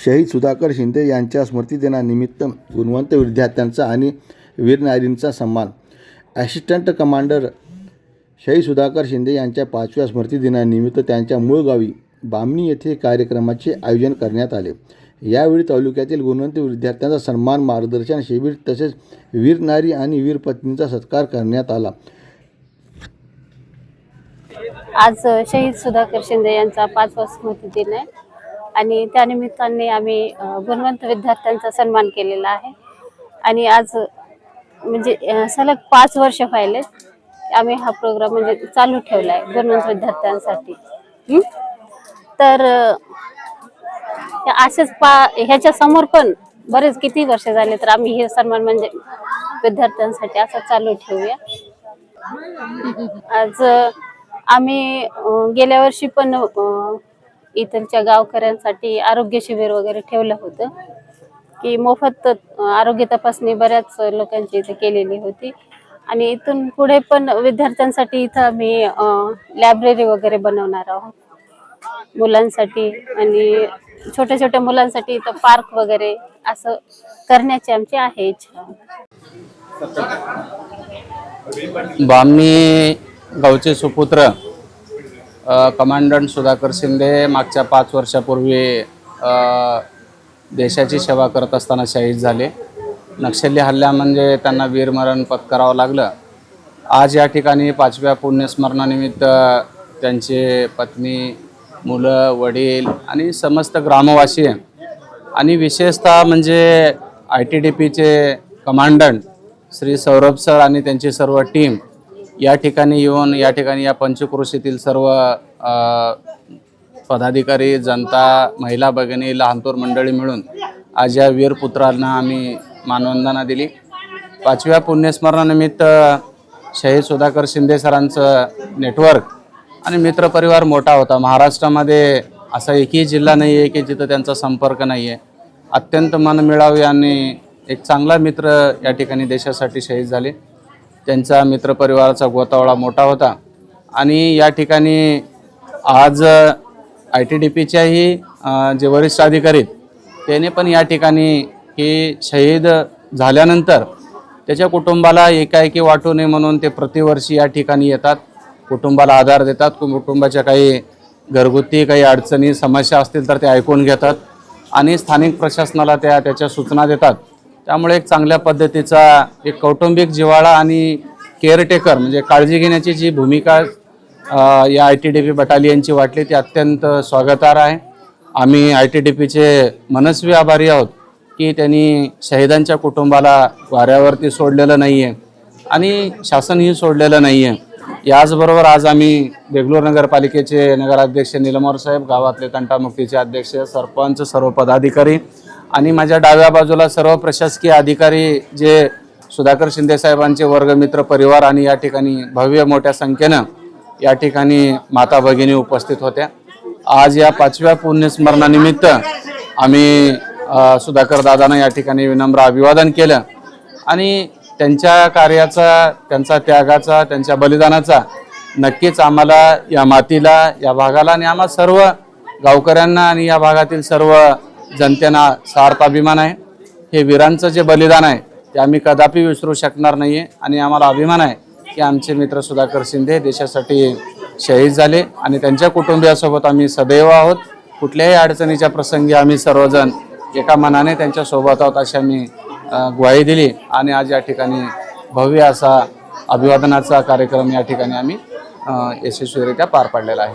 शहीद सुधाकर शिंदे यांच्या स्मृतिदिनानिमित्त गुणवंत विद्यार्थ्यांचा आणि वीर नारींचा सन्मान. ॲसिस्टंट कमांडर शहीद सुधाकर शिंदे यांच्या 5व्या स्मृतिदिनानिमित्त त्यांच्या मूळ गावी बामणी येथे कार्यक्रमाचे आयोजन करण्यात आले. यावेळी तालुक्यातील गुणवंत विद्यार्थ्यांचा सन्मान, मार्गदर्शन शिबिर तसेच वीर नारी आणि वीर पत्नींचा सत्कार करण्यात आला. आज शहीद सुधाकर शिंदे यांचा 5वा स्मृतिदिन आहे आणि त्यानिमित्ताने आम्ही गुणवंत विद्यार्थ्यांचा सन्मान केलेला आहे. आणि आज म्हणजे सलग 5 वर्ष व्हायले आम्ही हा प्रोग्राम म्हणजे चालू ठेवला आहे गुणवंत विद्यार्थ्यांसाठी. तर असेच ह्याच्या समोर पण बरेच किती वर्ष झाले तर आम्ही हे सन्मान म्हणजे विद्यार्थ्यांसाठी असं चालू ठेवूया. आज आम्ही गेल्या वर्षी पण इथलच्या गावकऱ्यांसाठी आरोग्य शिबिर वगैरे ठेवलं होतं की मोफत आरोग्य तपासणी बऱ्याच लोकांची इथे केलेली होती. आणि इथून पुढे पण विद्यार्थ्यांसाठी इथं आम्ही लायब्ररी वगैरे बनवणार आहोत मुलांसाठी. आणि छोट्या छोट्या मुलांसाठी इथं पार्क वगैरे असं करण्याची आमची आहे इच्छा. बामणी गावचे सुपुत्र कमांडंट सुधाकर शिंदे मागच्या 5 वर्षापूर्वी देशाची सेवा करत असताना शहीद झाले. नक्षली हल्ल्या म्हणजे त्यांना वीरमरण पत्करावं लागलं. आज या ठिकाणी 5व्या पुण्यस्मरणानिमित्त त्यांचे पत्नी, मुलं, वडील आणि समस्त ग्रामवासी आणि विशेषतः म्हणजे ITDPचे कमांडंट श्री सौरभ सर आणि त्यांची सर्व टीम या ठिकाणी येऊन या ठिकाणी या पंचक्रोशीतील सर्व पदाधिकारी, जनता, महिला भगिनी, लहानथोर मंडळी मिळून आज या वीरपुत्रांना आम्ही मानवंदना दिली. 5व्या पुण्यस्मरणानिमित्त शहीद सुधाकर शिंदे सरांचं नेटवर्क आणि मित्रपरिवार मोठा होता. महाराष्ट्रामध्ये असा एकही जिल्हा नाही आहे की जिथं त्यांचा संपर्क नाही आहे. अत्यंत मनमिळाऊ आणि एक चांगला मित्र या ठिकाणी देशासाठी शहीद झाले. त्यांचा मित्रपरिवाराचा गोतावळा मोठा होता. आणि या ठिकाणी आज ITDPच्याही जे वरिष्ठ अधिकारी त्याने पण या ठिकाणी की शहीद झाल्यानंतर त्याच्या कुटुंबाला एकाएकी वाटू नये म्हणून ते प्रतिवर्षी या ठिकाणी येतात, कुटुंबाला आधार देतात. कुटुंबाच्या काही घरगुती काही अडचणी समस्या असतील तर ते ऐकून घेतात आणि स्थानिक प्रशासनाला त्याच्या सूचना देतात. त्यामुळे एक चांगल्या पद्धतीचा एक कौटुंबिक जिव्हाळा आणि केअरटेकर म्हणजे काळजी घेण्याची जी भूमिका या ITDP बटालियनची वाटली ती अत्यंत स्वागतार्ह आहे. आम्ही ITDPचे मनस्वी आभारी आहोत की त्यांनी शहीदांच्या कुटुंबाला वाऱ्यावरती सोडलेलं नाही आहे आणि शासनही सोडलेलं नाही आहे. याचबरोबर आज आम्ही देगलूर नगरपालिकेचे नगराध्यक्ष निलमोर साहेब, गावातले तंटामुक्तीचे अध्यक्ष, सरपंच, सर्व पदाधिकारी आणि माझ्या डाव्या बाजूला सर्व प्रशासकीय अधिकारी जे सुधाकर शिंदे साहेबांचे वर्गमित्र परिवार आणि या ठिकाणी भव्य मोठ्या संख्येनं या ठिकाणी माता भगिनी उपस्थित होत्या. आज या 5व्या पुण्यस्मरणानिमित्त आम्ही सुधाकर दादांना या ठिकाणी विनम्र अभिवादन केलं आणि त्यांच्या कार्याचा, त्यांचा त्यागाचा, त्यांच्या बलिदानाचा नक्कीच आम्हाला या मातीला, या भागाला आणि आम्हा सर्व गावकऱ्यांना आणि या भागातील सर्व जनतेना सार्थ अभिमान आहे. हे वीरांचं जे बलिदान आहे ते आम्ही कदापि विसरू शकणार नाही आहे. आणि आम्हाला अभिमान आहे की आमचे मित्र सुधाकर शिंदे देशासाठी शहीद झाले आणि त्यांच्या कुटुंबियासोबत आम्ही सदैव आहोत. कुठल्याही अडचणीच्या प्रसंगी आम्ही सर्वजण एका मनाने त्यांच्या सोबत आहोत अशी आम्ही ग्वाही दिली. आणि आज या ठिकाणी भव्य असा अभिवादनाचा कार्यक्रम या ठिकाणी आम्ही यशस्वीरित्या पार पाडलेला आहे.